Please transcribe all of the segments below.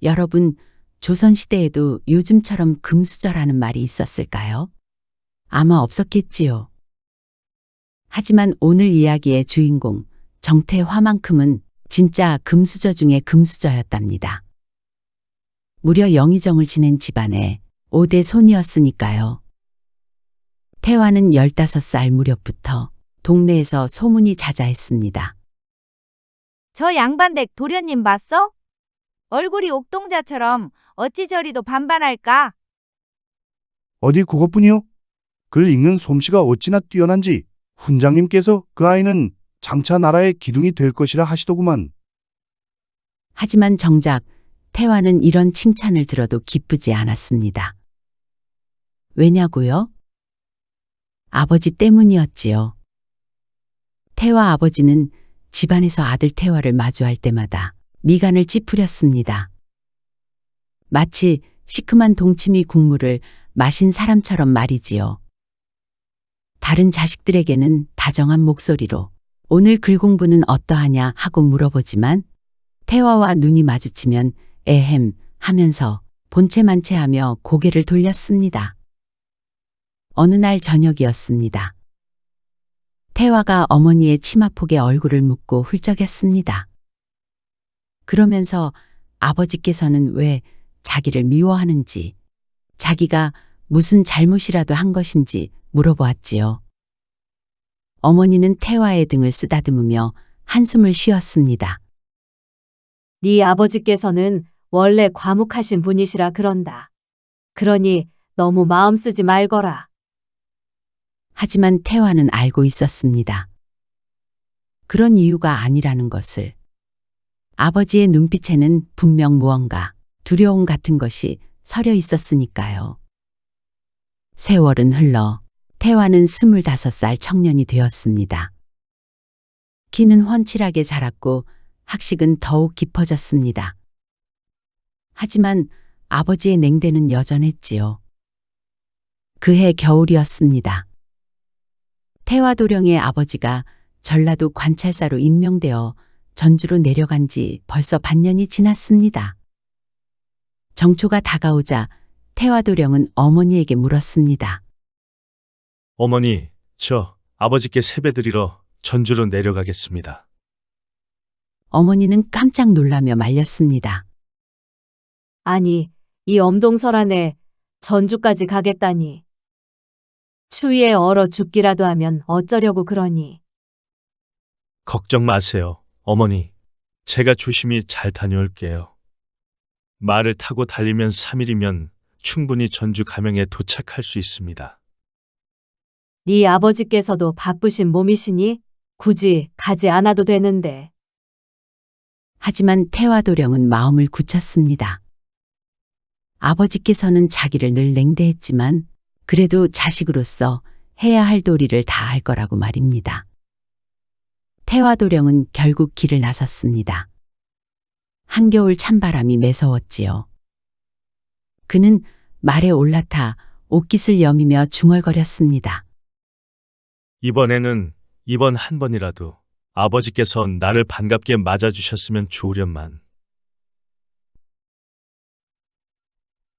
여러분, 조선시대에도 요즘처럼 금수저라는 말이 있었을까요? 아마 없었겠지요. 하지만 오늘 이야기의 주인공, 정태화만큼은 진짜 금수저 중에 금수저였답니다. 무려 영의정을 지낸 집안의 5대 손이었으니까요. 태화는 15살 무렵부터 동네에서 소문이 자자했습니다. 저 양반댁 도련님 봤어? 얼굴이 옥동자처럼 어찌 저리도 반반할까? 어디 그것뿐이요? 글 읽는 솜씨가 어찌나 뛰어난지 훈장님께서 그 아이는 장차 나라의 기둥이 될 것이라 하시더구만. 하지만 정작 태화는 이런 칭찬을 들어도 기쁘지 않았습니다. 왜냐고요? 아버지 때문이었지요. 태화 아버지는 집안에서 아들 태화를 마주할 때마다 미간을 찌푸렸습니다. 마치 시큼한 동치미 국물을 마신 사람처럼 말이지요. 다른 자식들에게는 다정한 목소리로 오늘 글 공부는 어떠하냐 하고 물어보지만 태화와 눈이 마주치면 에헴 하면서 본체만체하며 고개를 돌렸습니다. 어느 날 저녁이었습니다. 태화가 어머니의 치마폭에 얼굴을 묻고 훌쩍였습니다. 그러면서 아버지께서는 왜 자기를 미워하는지, 자기가 무슨 잘못이라도 한 것인지 물어보았지요. 어머니는 태화의 등을 쓰다듬으며 한숨을 쉬었습니다. 네 아버지께서는 원래 과묵하신 분이시라 그런다. 그러니 너무 마음 쓰지 말거라. 하지만 태화는 알고 있었습니다. 그런 이유가 아니라는 것을. 아버지의 눈빛에는 분명 무언가 두려움 같은 것이 서려 있었으니까요. 세월은 흘러 태화는 25살 청년이 되었습니다. 키는 훤칠하게 자랐고 학식은 더욱 깊어졌습니다. 하지만 아버지의 냉대는 여전했지요. 그해 겨울이었습니다. 태화도령의 아버지가 전라도 관찰사로 임명되어 전주로 내려간 지 벌써 반년이 지났습니다. 정초가 다가오자 태화도령은 어머니에게 물었습니다. 어머니, 저 아버지께 세배드리러 전주로 내려가겠습니다. 어머니는 깜짝 놀라며 말렸습니다. 아니, 이 엄동설안에 전주까지 가겠다니. 추위에 얼어 죽기라도 하면 어쩌려고 그러니. 걱정 마세요, 어머니. 제가 조심히 잘 다녀올게요. 말을 타고 달리면 3일이면 충분히 전주 가명에 도착할 수 있습니다. 네 아버지께서도 바쁘신 몸이시니 굳이 가지 않아도 되는데. 하지만 태화도령은 마음을 굳혔습니다. 아버지께서는 자기를 늘 냉대했지만 그래도 자식으로서 해야 할 도리를 다 할 거라고 말입니다. 태화도령은 결국 길을 나섰습니다. 한겨울 찬바람이 매서웠지요. 그는 말에 올라타 옷깃을 여미며 중얼거렸습니다. 이번에는 이번 한 번이라도 아버지께서 나를 반갑게 맞아주셨으면 좋으련만.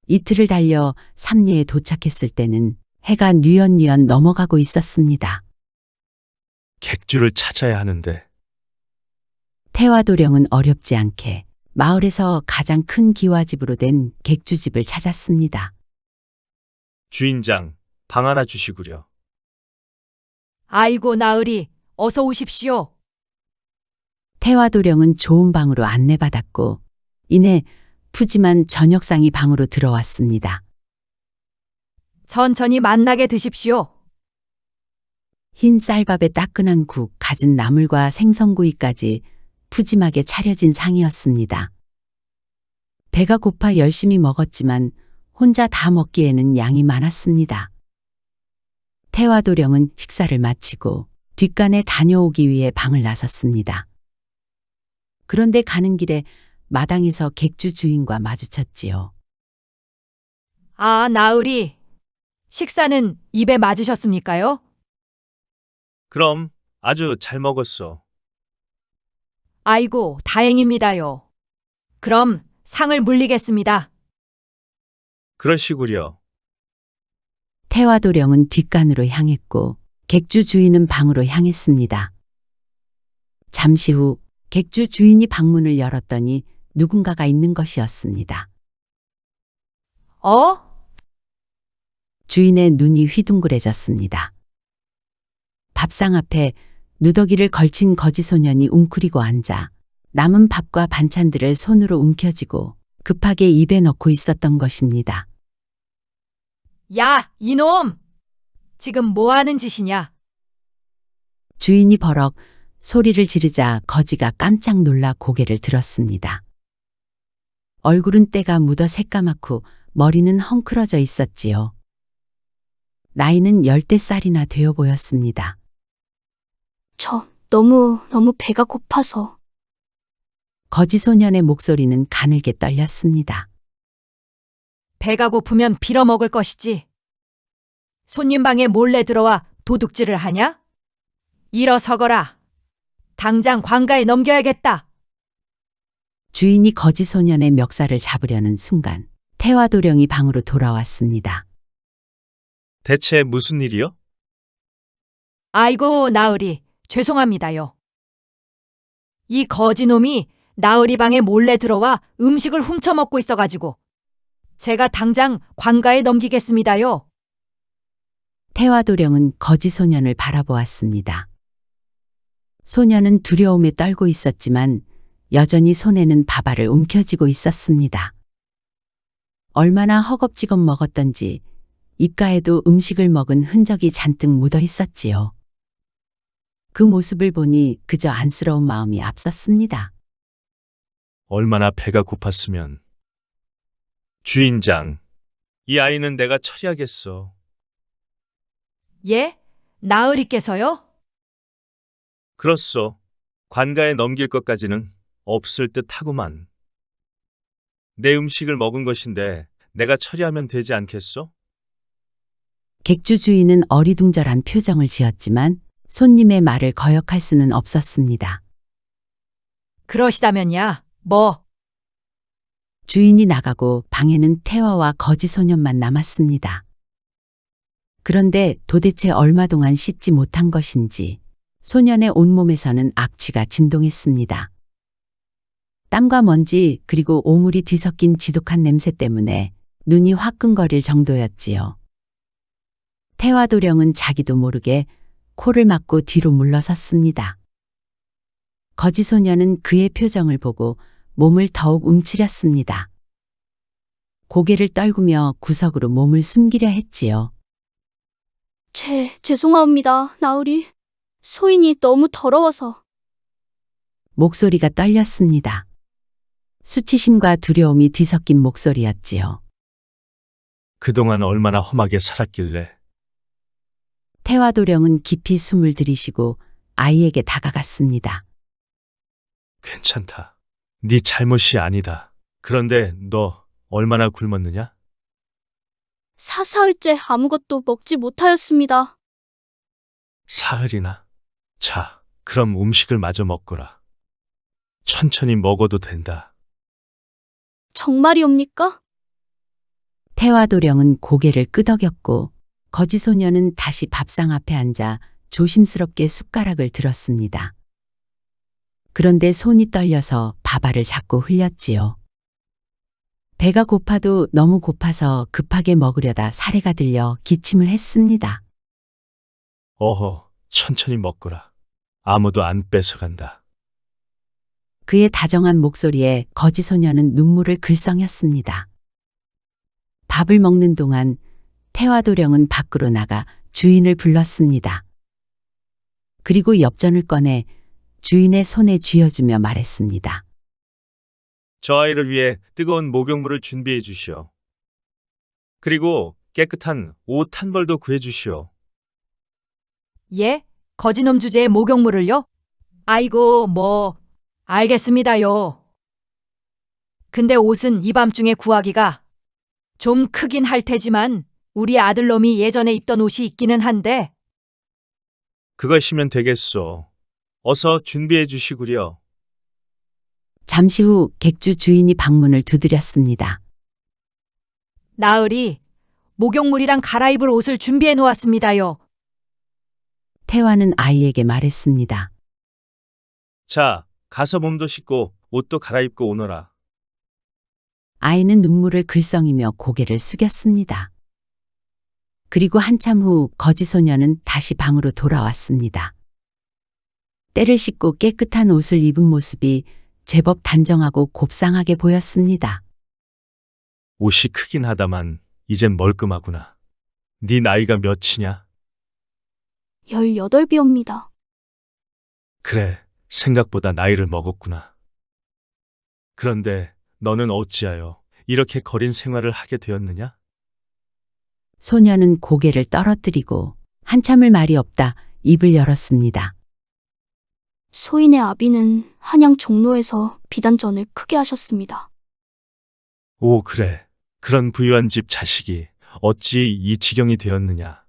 이틀을 달려 삼리에 도착했을 때는 해가 뉘엿뉘엿 넘어가고 있었습니다. 객주를 찾아야 하는데. 태화도령은 어렵지 않게 마을에서 가장 큰 기와집으로 된 객주집을 찾았습니다. 주인장, 방 하나 주시구려. 아이고 나으리, 어서 오십시오. 태화도령은 좋은 방으로 안내받았고 이내 푸짐한 저녁상이 방으로 들어왔습니다. 천천히 만나게 드십시오. 흰 쌀밥에 따끈한 국, 갖은 나물과 생선구이까지 푸짐하게 차려진 상이었습니다. 배가 고파 열심히 먹었지만 혼자 다 먹기에는 양이 많았습니다. 태화도령은 식사를 마치고 뒷간에 다녀오기 위해 방을 나섰습니다. 그런데 가는 길에 마당에서 객주 주인과 마주쳤지요. 아, 나으리. 식사는 입에 맞으셨습니까요? 그럼 아주 잘 먹었어. 아이고, 다행입니다요. 그럼 상을 물리겠습니다. 그러시구려. 태화도령은 뒷간으로 향했고 객주 주인은 방으로 향했습니다. 잠시 후 객주 주인이 방문을 열었더니 누군가가 있는 것이었습니다. 어? 주인의 눈이 휘둥그레졌습니다. 밥상 앞에 누더기를 걸친 거지 소년이 웅크리고 앉아 남은 밥과 반찬들을 손으로 움켜쥐고 급하게 입에 넣고 있었던 것입니다. 야, 이놈! 지금 뭐 하는 짓이냐? 주인이 버럭 소리를 지르자 거지가 깜짝 놀라 고개를 들었습니다. 얼굴은 때가 묻어 새까맣고 머리는 헝클어져 있었지요. 나이는 10대살이나 되어 보였습니다. 저 너무 배가 고파서. 거지 소년의 목소리는 가늘게 떨렸습니다. 배가 고프면 빌어먹을 것이지. 손님 방에 몰래 들어와 도둑질을 하냐? 일어서거라. 당장 관가에 넘겨야겠다. 주인이 거지 소년의 멱살을 잡으려는 순간 태화도령이 방으로 돌아왔습니다. 대체 무슨 일이요? 아이고, 나으리. 죄송합니다요. 이 거지놈이 나으리 방에 몰래 들어와 음식을 훔쳐먹고 있어가지고 제가 당장 관가에 넘기겠습니다요. 태화도령은 거지 소년을 바라보았습니다. 소년은 두려움에 떨고 있었지만 여전히 손에는 밥알을 움켜쥐고 있었습니다. 얼마나 허겁지겁 먹었던지 입가에도 음식을 먹은 흔적이 잔뜩 묻어 있었지요. 그 모습을 보니 그저 안쓰러운 마음이 앞섰습니다. 얼마나 배가 고팠으면. 주인장, 이 아이는 내가 처리하겠어. 예? 나으리께서요? 그렇소. 관가에 넘길 것까지는 없을 듯 하구만. 내 음식을 먹은 것인데 내가 처리하면 되지 않겠소? 객주 주인은 어리둥절한 표정을 지었지만 손님의 말을 거역할 수는 없었습니다. 그러시다면야, 뭐. 주인이 나가고 방에는 태화와 거지 소년만 남았습니다. 그런데 도대체 얼마 동안 씻지 못한 것인지 소년의 온몸에서는 악취가 진동했습니다. 땀과 먼지 그리고 오물이 뒤섞인 지독한 냄새 때문에 눈이 화끈거릴 정도였지요. 태화도령은 자기도 모르게 코를 막고 뒤로 물러섰습니다. 거지 소년은 그의 표정을 보고 몸을 더욱 움츠렸습니다. 고개를 떨구며 구석으로 몸을 숨기려 했지요. 죄송합니다, 나으리. 소인이 너무 더러워서. 목소리가 떨렸습니다. 수치심과 두려움이 뒤섞인 목소리였지요. 그동안 얼마나 험하게 살았길래. 태화도령은 깊이 숨을 들이쉬고 아이에게 다가갔습니다. 괜찮다. 네 잘못이 아니다. 그런데 너 얼마나 굶었느냐? 사흘째 아무것도 먹지 못하였습니다. 사흘이나? 자, 그럼 음식을 마저 먹거라. 천천히 먹어도 된다. 정말이옵니까? 태화도령은 고개를 끄덕였고 거지 소년은 다시 밥상 앞에 앉아 조심스럽게 숟가락을 들었습니다. 그런데 손이 떨려서 밥알을 자꾸 흘렸지요. 배가 고파도 너무 고파서 급하게 먹으려다 사례가 들려 기침을 했습니다. 어허, 천천히 먹거라. 아무도 안 뺏어간다. 그의 다정한 목소리에 거지 소년은 눈물을 글썽였습니다. 밥을 먹는 동안 태화도령은 밖으로 나가 주인을 불렀습니다. 그리고 엽전을 꺼내 주인의 손에 쥐어주며 말했습니다. 저 아이를 위해 뜨거운 목욕물을 준비해 주시오. 그리고 깨끗한 옷 한 벌도 구해 주시오. 예? 거지놈 주제에 목욕물을요? 아이고, 뭐. 알겠습니다요. 근데 옷은 이 밤중에 구하기가 좀 크긴 할 테지만 우리 아들놈이 예전에 입던 옷이 있기는 한데 그것이면 되겠소. 어서 준비해 주시구려. 잠시 후 객주 주인이 방문을 두드렸습니다. 나으리, 목욕물이랑 갈아입을 옷을 준비해 놓았습니다요. 태화는 아이에게 말했습니다. 자, 가서 몸도 씻고 옷도 갈아입고 오너라. 아이는 눈물을 글썽이며 고개를 숙였습니다. 그리고 한참 후 거지 소녀는 다시 방으로 돌아왔습니다. 때를 씻고 깨끗한 옷을 입은 모습이 제법 단정하고 곱상하게 보였습니다. 옷이 크긴 하다만 이젠 멀끔하구나. 네 나이가 몇이냐? 18비옵니다. 그래, 생각보다 나이를 먹었구나. 그런데 너는 어찌하여 이렇게 거린 생활을 하게 되었느냐? 소녀는 고개를 떨어뜨리고 한참을 말이 없다 입을 열었습니다. 소인의 아비는 한양 종로에서 비단전을 크게 하셨습니다. 오, 그래. 그런 부유한 집 자식이 어찌 이 지경이 되었느냐?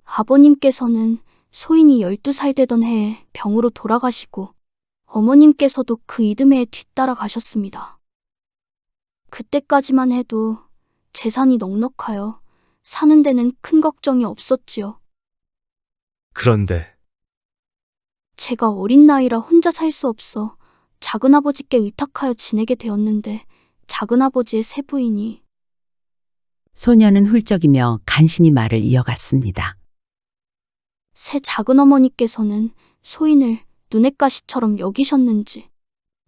아버님께서는 소인이 12살 되던 해에 병으로 돌아가시고 어머님께서도 그 이듬해에 뒤따라 가셨습니다. 그때까지만 해도 재산이 넉넉하여 사는 데는 큰 걱정이 없었지요. 그런데 제가 어린 나이라 혼자 살 수 없어 작은아버지께 의탁하여 지내게 되었는데 작은아버지의 세 부인이 소녀는 훌쩍이며 간신히 말을 이어갔습니다. 새 작은어머니께서는 소인을 눈엣 가시처럼 여기셨는지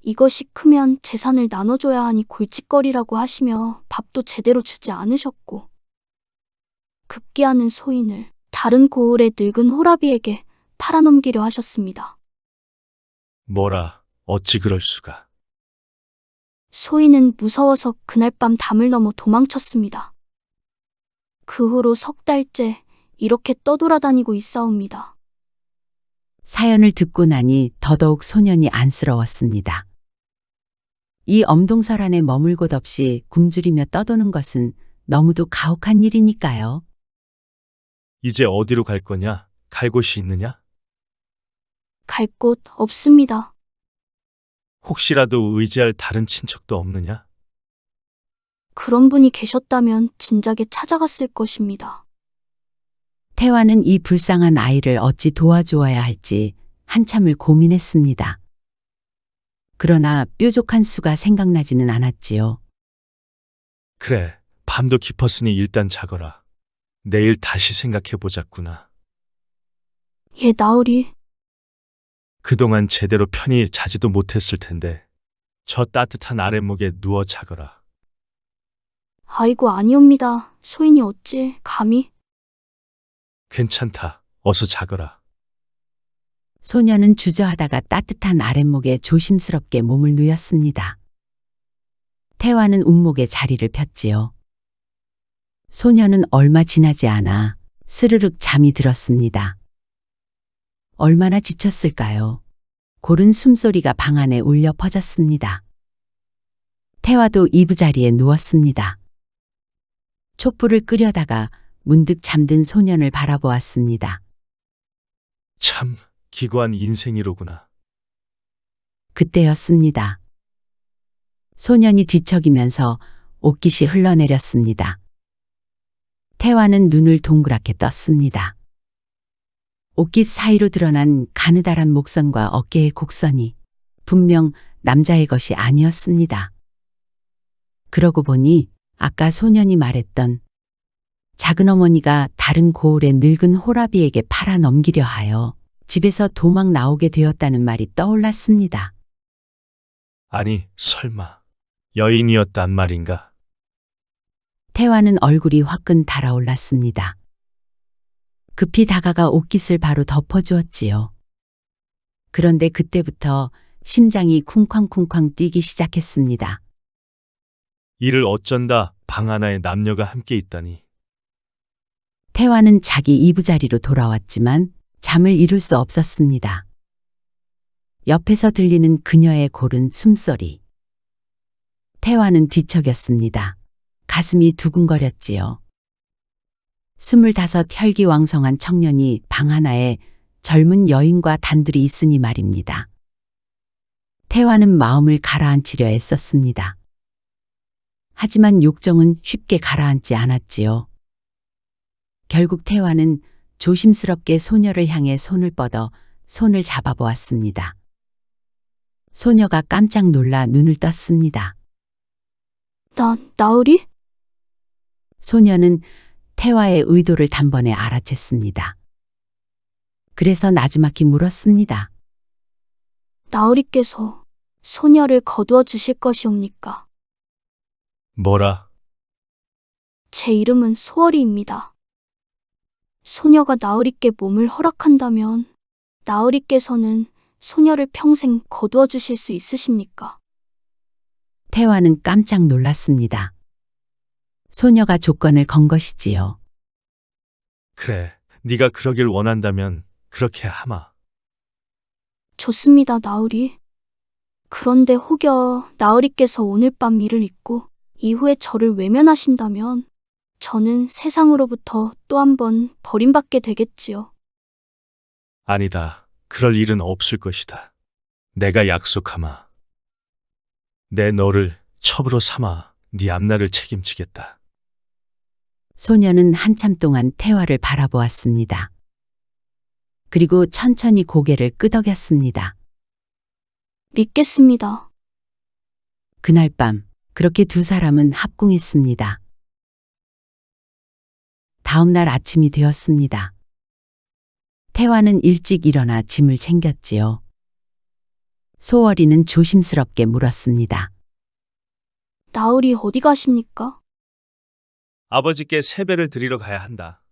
이것이 크면 재산을 나눠줘야 하니 골칫거리라고 하시며 밥도 제대로 주지 않으셨고 급기야는 소인을 다른 고을의 늙은 호라비에게 팔아넘기려 하셨습니다. 뭐라, 어찌 그럴 수가. 소인은 무서워서 그날 밤 담을 넘어 도망쳤습니다. 그 후로 석 달째 이렇게 떠돌아다니고 있사옵니다. 사연을 듣고 나니 더더욱 소년이 안쓰러웠습니다. 이 엄동설 안에 머물 곳 없이 굶주리며 떠도는 것은 너무도 가혹한 일이니까요. 이제 어디로 갈 거냐? 갈 곳이 있느냐? 갈 곳 없습니다. 혹시라도 의지할 다른 친척도 없느냐? 그런 분이 계셨다면 진작에 찾아갔을 것입니다. 태화는 이 불쌍한 아이를 어찌 도와주어야 할지 한참을 고민했습니다. 그러나 뾰족한 수가 생각나지는 않았지요. 그래, 밤도 깊었으니 일단 자거라. 내일 다시 생각해 보자꾸나. 예, 나으리. 그동안 제대로 편히 자지도 못했을 텐데 저 따뜻한 아랫목에 누워 자거라. 아이고 아니옵니다. 소인이 어찌 감히. 괜찮다. 어서 자거라. 소녀는 주저하다가 따뜻한 아랫목에 조심스럽게 몸을 누였습니다. 태화는 운목에 자리를 폈지요. 소녀는 얼마 지나지 않아 스르륵 잠이 들었습니다. 얼마나 지쳤을까요? 고른 숨소리가 방 안에 울려 퍼졌습니다. 태화도 이부자리에 누웠습니다. 촛불을 끄려다가 문득 잠든 소년을 바라보았습니다. 참 기구한 인생이로구나. 그때였습니다. 소년이 뒤척이면서 옷깃이 흘러내렸습니다. 태화는 눈을 동그랗게 떴습니다. 옷깃 사이로 드러난 가느다란 목선과 어깨의 곡선이 분명 남자의 것이 아니었습니다. 그러고 보니 아까 소년이 말했던 작은어머니가 다른 고을의 늙은 호라비에게 팔아 넘기려 하여 집에서 도망 나오게 되었다는 말이 떠올랐습니다. 아니, 설마 여인이었단 말인가? 태화는 얼굴이 화끈 달아올랐습니다. 급히 다가가 옷깃을 바로 덮어주었지요. 그런데 그때부터 심장이 쿵쾅쿵쾅 뛰기 시작했습니다. 이를 어쩐다 방 하나에 남녀가 함께 있다니. 태화는 자기 이부자리로 돌아왔지만 잠을 이룰 수 없었습니다. 옆에서 들리는 그녀의 고른 숨소리. 태화는 뒤척였습니다. 가슴이 두근거렸지요. 25 혈기왕성한 청년이 방 하나에 젊은 여인과 단둘이 있으니 말입니다. 태화는 마음을 가라앉히려 애썼습니다. 하지만 욕정은 쉽게 가라앉지 않았지요. 결국 태화는 조심스럽게 소녀를 향해 손을 뻗어 손을 잡아보았습니다. 소녀가 깜짝 놀라 눈을 떴습니다. 나으리? 소녀는 태화의 의도를 단번에 알아챘습니다. 그래서 나지막히 물었습니다. 나으리께서 소녀를 거두어 주실 것이옵니까? 뭐라? 제 이름은 소월이입니다. 소녀가 나으리께 몸을 허락한다면 나으리께서는 소녀를 평생 거두어 주실 수 있으십니까? 태화는 깜짝 놀랐습니다. 소녀가 조건을 건 것이지요. 그래, 네가 그러길 원한다면 그렇게 하마. 좋습니다, 나으리. 그런데 혹여 나으리께서 오늘 밤 일을 잊고 이후에 저를 외면하신다면 저는 세상으로부터 또 한 번 버림받게 되겠지요. 아니다. 그럴 일은 없을 것이다. 내가 약속하마. 내 너를 첩으로 삼아 네 앞날을 책임지겠다. 소녀는 한참 동안 태화를 바라보았습니다. 그리고 천천히 고개를 끄덕였습니다. 믿겠습니다. 그날 밤 그렇게 두 사람은 합궁했습니다. 다음 날 아침이 되었습니다. 태화는 일찍 일어나 짐을 챙겼지요. 소월이는 조심스럽게 물었습니다. 나으리 어디 가십니까? 아버지께 세배를 드리러 가야 한다.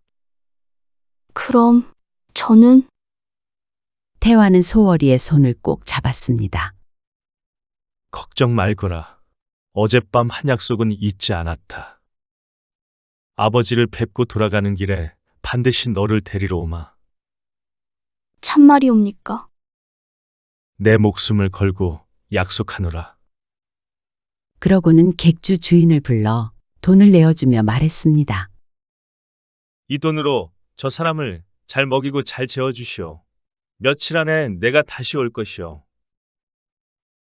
그럼 저는 태화는 소월이의 손을 꼭 잡았습니다. 걱정 말거라. 어젯밤 한 약속은 잊지 않았다. 아버지를 뵙고 돌아가는 길에 반드시 너를 데리러 오마. 참말이옵니까? 내 목숨을 걸고 약속하노라. 그러고는 객주 주인을 불러 돈을 내어주며 말했습니다. 이 돈으로 저 사람을 잘 먹이고 잘 재워주시오. 며칠 안에 내가 다시 올 것이오.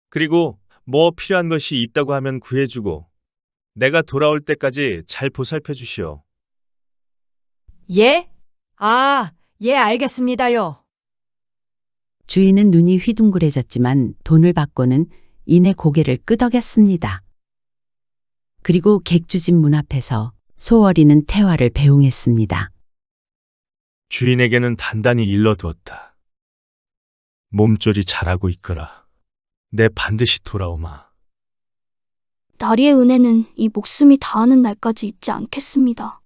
그리고 뭐 필요한 것이 있다고 하면 구해주고 내가 돌아올 때까지 잘 보살펴 주시오. 예? 아, 예, 알겠습니다요. 주인은 눈이 휘둥그레졌지만 돈을 받고는 이내 고개를 끄덕였습니다. 그리고 객주집 문 앞에서 소월이는 태화를 배웅했습니다. 주인에게는 단단히 일러두었다. 몸조리 잘하고 있거라. 내 반드시 돌아오마. 나리의 은혜는 이 목숨이 다하는 날까지 잊지 않겠습니다.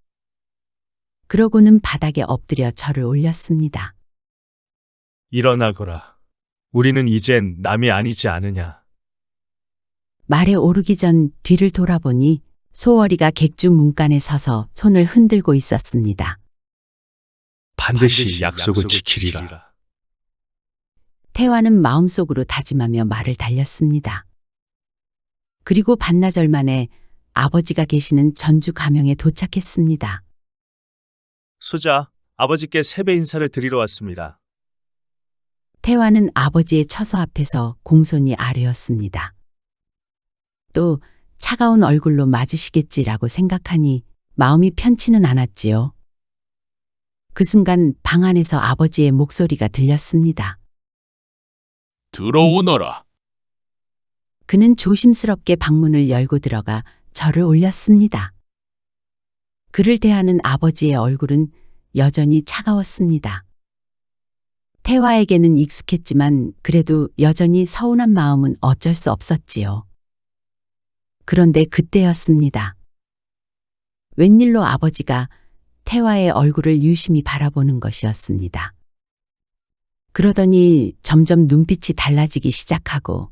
그러고는 바닥에 엎드려 절을 올렸습니다. 일어나거라. 우리는 이젠 남이 아니지 않으냐. 말에 오르기 전 뒤를 돌아보니 소월이가 객주 문간에 서서 손을 흔들고 있었습니다. 반드시 약속을 지키리라. 태화는 마음속으로 다짐하며 말을 달렸습니다. 그리고 반나절 만에 아버지가 계시는 전주 가명에 도착했습니다. 소자, 아버지께 세배 인사를 드리러 왔습니다. 태화는 아버지의 처소 앞에서 공손히 아뢰었습니다. 또 차가운 얼굴로 맞으시겠지라고 생각하니 마음이 편치는 않았지요. 그 순간 방 안에서 아버지의 목소리가 들렸습니다. 들어오너라. 그는 조심스럽게 방문을 열고 들어가 절을 올렸습니다. 그를 대하는 아버지의 얼굴은 여전히 차가웠습니다. 태화에게는 익숙했지만 그래도 여전히 서운한 마음은 어쩔 수 없었지요. 그런데 그때였습니다. 웬일로 아버지가 태화의 얼굴을 유심히 바라보는 것이었습니다. 그러더니 점점 눈빛이 달라지기 시작하고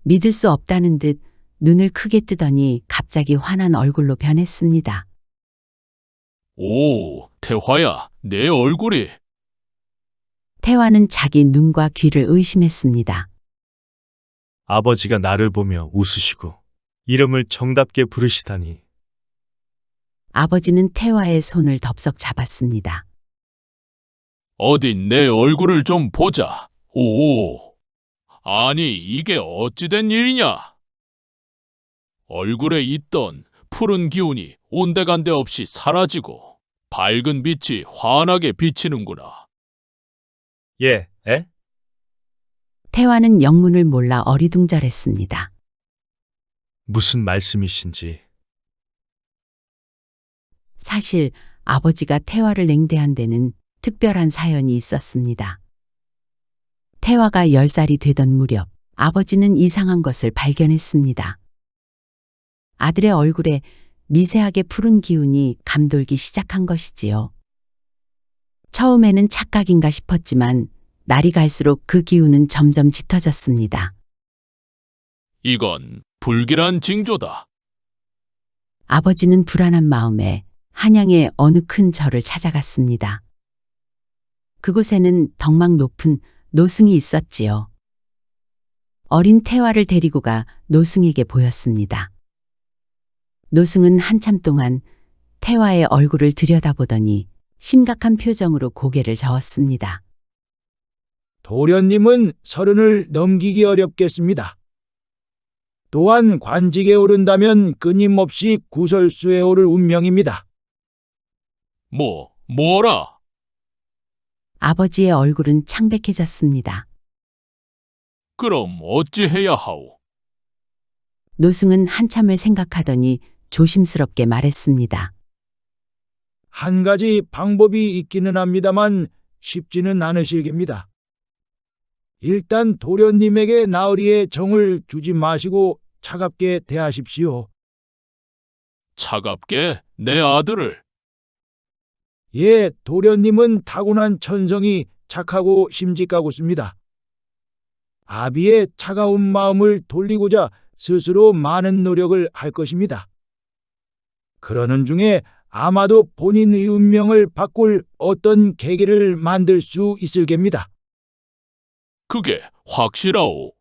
믿을 수 없다는 듯 눈을 크게 뜨더니 갑자기 환한 얼굴로 변했습니다. 오, 태화야, 내 얼굴이. 태화는 자기 눈과 귀를 의심했습니다. 아버지가 나를 보며 웃으시고 이름을 정답게 부르시다니. 아버지는 태화의 손을 덥석 아니, 이게 어찌된 일이냐? 얼굴에 있던 푸른 기운이 온데간데 없이 사라지고 밝은 빛이 환하게 비치는구나. 예, 에? 태화는 영문을 몰라 어리둥절했습니다. 무슨 말씀이신지. 사실 아버지가 태화를 냉대한 데는 특별한 사연이 있었습니다. 태화가 10살이 되던 무렵 아버지는 이상한 것을 발견했습니다. 아들의 얼굴에 미세하게 푸른 기운이 감돌기 시작한 것이지요. 처음에는 착각인가 싶었지만 날이 갈수록 그 기운은 점점 짙어졌습니다. 이건 불길한 징조다. 아버지는 불안한 마음에 한양의 어느 큰 절을 찾아갔습니다. 그곳에는 덕막 높은 노승이 있었지요. 어린 태화를 데리고 가 노승에게 보였습니다. 노승은 한참 동안 태화의 얼굴을 들여다보더니 심각한 표정으로 고개를 저었습니다. 도련님은 30을 넘기기 어렵겠습니다. 또한 관직에 오른다면 끊임없이 구설수에 오를 운명입니다. 뭐라? 아버지의 얼굴은 창백해졌습니다. 그럼 어찌해야 하오? 노승은 한참을 생각하더니 조심스럽게 말했습니다. 한 가지 방법이 있기는 합니다만 쉽지는 않으실깁니다. 일단 도련님에게 나으리의 정을 주지 마시고 차갑게 대하십시오. 차갑게 내 아들을. 예, 도련님은 타고난 천성이 착하고 심직하고습니다. 아비의 차가운 마음을 돌리고자 스스로 많은 노력을 할 것입니다. 그러는 중에 아마도 본인의 운명을 바꿀 어떤 계기를 만들 수 있을 겁니다. 그게 확실하오.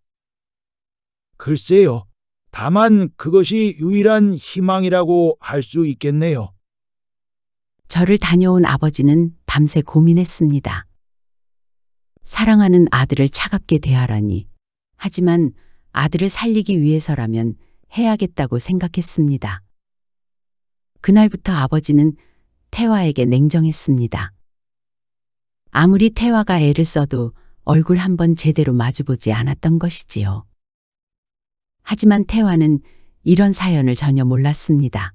글쎄요. 다만 그것이 유일한 희망이라고 할 수 있겠네요. 절을 다녀온 아버지는 밤새 고민했습니다. 사랑하는 아들을 차갑게 대하라니. 하지만 아들을 살리기 위해서라면 해야겠다고 생각했습니다. 그날부터 아버지는 태화에게 냉정했습니다. 아무리 태화가 애를 써도 얼굴 한번 제대로 마주보지 않았던 것이지요. 하지만 태화는 이런 사연을 전혀 몰랐습니다.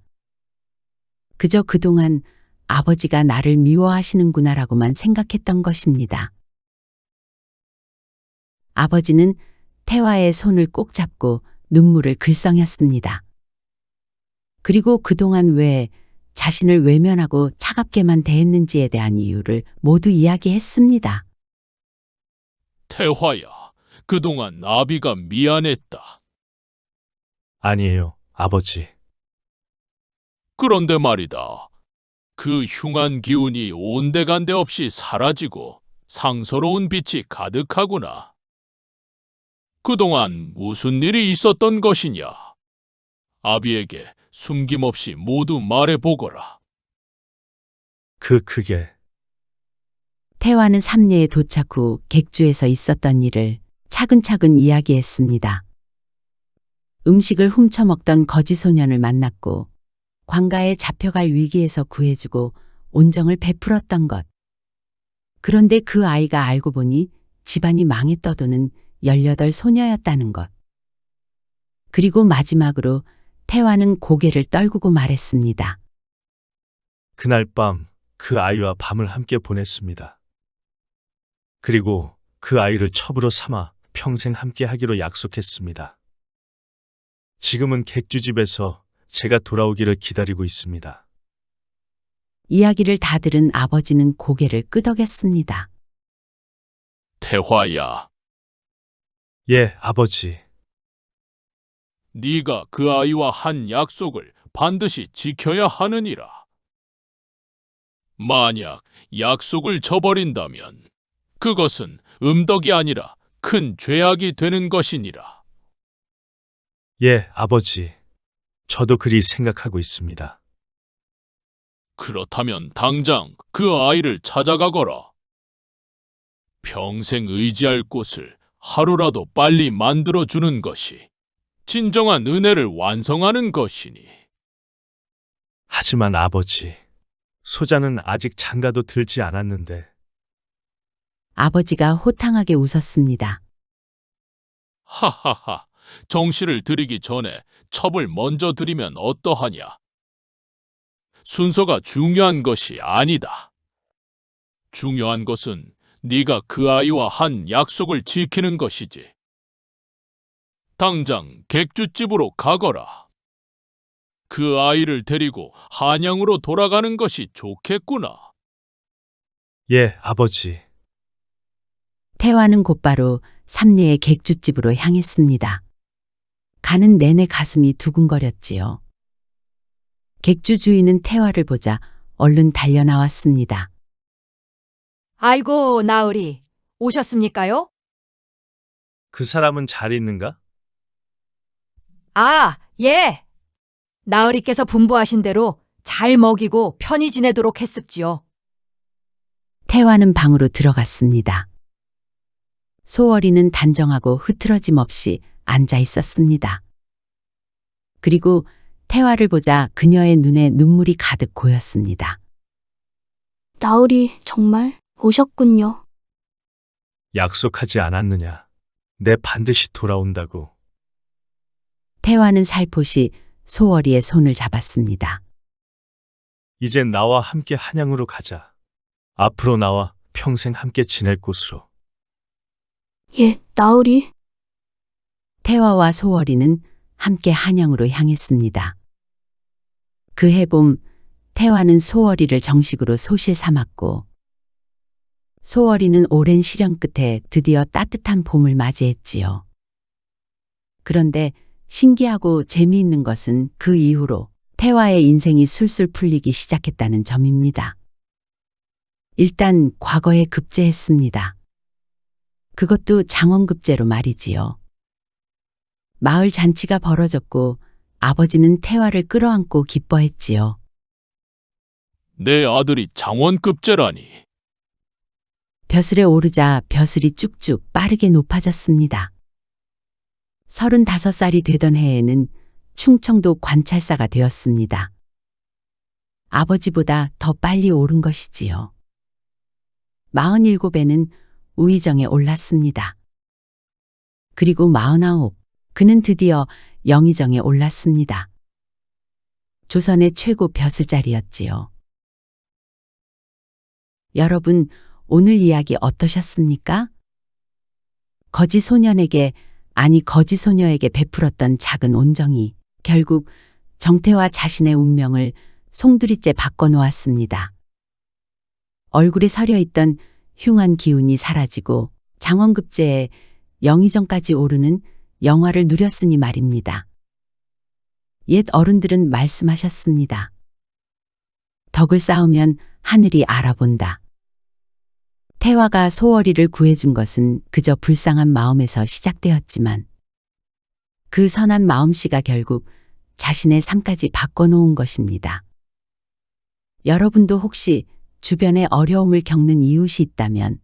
그저 그동안 아버지가 나를 미워하시는구나라고만 생각했던 것입니다. 아버지는 태화의 손을 꼭 잡고 눈물을 글썽였습니다. 그리고 그동안 왜 자신을 외면하고 차갑게만 대했는지에 대한 이유를 모두 이야기했습니다. 태화야, 그동안 아비가 미안했다. 아니에요, 아버지. 그런데 말이다. 그 흉한 기운이 온데간데 없이 사라지고 상서로운 빛이 가득하구나. 그동안 무슨 일이 있었던 것이냐? 아비에게 숨김없이 모두 말해보거라. 그게 태화는 삼례에 도착 후 객주에서 있었던 일을 차근차근 이야기했습니다. 음식을 훔쳐먹던 거지 소년을 만났고 관가에 잡혀갈 위기에서 구해주고 온정을 베풀었던 것. 그런데 그 아이가 알고 보니 집안이 망해 떠도는 18 소녀였다는 것. 그리고 마지막으로 태화는 고개를 떨구고 말했습니다. 그날 밤 그 아이와 밤을 함께 보냈습니다. 그리고 그 아이를 첩으로 삼아 평생 함께 하기로 약속했습니다. 지금은 객주집에서 제가 돌아오기를 기다리고 있습니다. 이야기를 다 들은 아버지는 고개를 끄덕였습니다. 태화야, 예, 아버지. 네가 그 아이와 한 약속을 반드시 지켜야 하느니라. 만약 약속을 저버린다면 그것은 음덕이 아니라 큰 죄악이 되는 것이니라. 예, 아버지. 저도 그리 생각하고 있습니다. 그렇다면 당장 그 아이를 찾아가거라. 평생 의지할 곳을 하루라도 빨리 만들어 주는 것이 진정한 은혜를 완성하는 것이니. 하지만 아버지, 소자는 아직 장가도 들지 않았는데. 아버지가 호탕하게 웃었습니다. 하하하, 정시를 드리기 전에 첩을 먼저 드리면 어떠하냐? 순서가 중요한 것이 아니다. 중요한 것은 네가 그 아이와 한 약속을 지키는 것이지. 당장 객주집으로 가거라. 그 아이를 데리고 한양으로 돌아가는 것이 좋겠구나. 예, 아버지. 태화는 곧바로 삼례의 객주집으로 향했습니다. 가는 내내 가슴이 두근거렸지요. 객주 주인은 태화를 보자 얼른 달려 나왔습니다. 아이고, 나으리. 오셨습니까요? 그 사람은 잘 있는가? 아, 예. 나으리께서 분부하신 대로 잘 먹이고 편히 지내도록 했습지요. 태화는 방으로 들어갔습니다. 소월이는 단정하고 흐트러짐 없이 앉아 있었습니다. 그리고 태화를 보자 그녀의 눈에 눈물이 가득 고였습니다. 나으리 정말 오셨군요. 약속하지 않았느냐? 내 반드시 돌아온다고. 태화는 살포시 소월이의 손을 잡았습니다. 이젠 나와 함께 한양으로 가자. 앞으로 나와 평생 함께 지낼 곳으로. 예, 나으리. 태화와 소월이는 함께 한양으로 향했습니다. 그해 봄 태화는 소월이를 정식으로 소실 삼았고 소월이는 오랜 시련 끝에 드디어 따뜻한 봄을 맞이했지요. 그런데 신기하고 재미있는 것은 그 이후로 태화의 인생이 술술 풀리기 시작했다는 점입니다. 일단 과거에 급제했습니다. 그것도 장원급제로 말이지요. 마을 잔치가 벌어졌고 아버지는 태화를 끌어안고 기뻐했지요. 내 아들이 장원급제라니. 벼슬에 오르자 벼슬이 쭉쭉 빠르게 높아졌습니다. 35살이 되던 해에는 충청도 관찰사가 되었습니다. 아버지보다 더 빨리 오른 것이지요. 47에는 우의정에 올랐습니다. 그리고 49, 그는 드디어 영의정에 올랐습니다. 조선의 최고 벼슬자리였지요. 여러분, 오늘 이야기 어떠셨습니까? 거지 소년에게, 아니 거지 소녀에게 베풀었던 작은 온정이 결국 정태와 자신의 운명을 송두리째 바꿔놓았습니다. 얼굴에 서려있던 흉한 기운이 사라지고 장원급제에 영의정까지 오르는 영화를 누렸으니 말입니다. 옛 어른들은 말씀하셨습니다. 덕을 쌓으면 하늘이 알아본다. 태화가 소월이를 구해준 것은 그저 불쌍한 마음에서 시작되었지만 그 선한 마음씨가 결국 자신의 삶까지 바꿔놓은 것입니다. 여러분도 혹시 주변에 어려움을 겪는 이웃이 있다면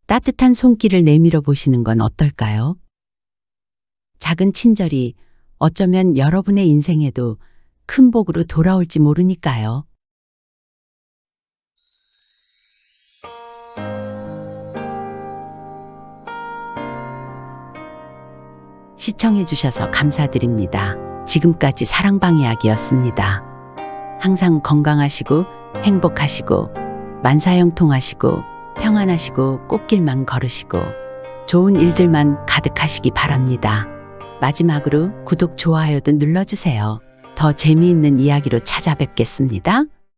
따뜻한 손길을 내밀어 보시는 건 어떨까요? 작은 친절이 어쩌면 여러분의 인생에도 큰 복으로 돌아올지 모르니까요. 시청해주셔서 감사드립니다. 지금까지 사랑방 이야기였습니다. 항상 건강하시고 행복하시고 만사형통하시고 평안하시고 꽃길만 걸으시고 좋은 일들만 가득하시기 바랍니다. 마지막으로 구독, 좋아요도 눌러주세요. 더 재미있는 이야기로 찾아뵙겠습니다.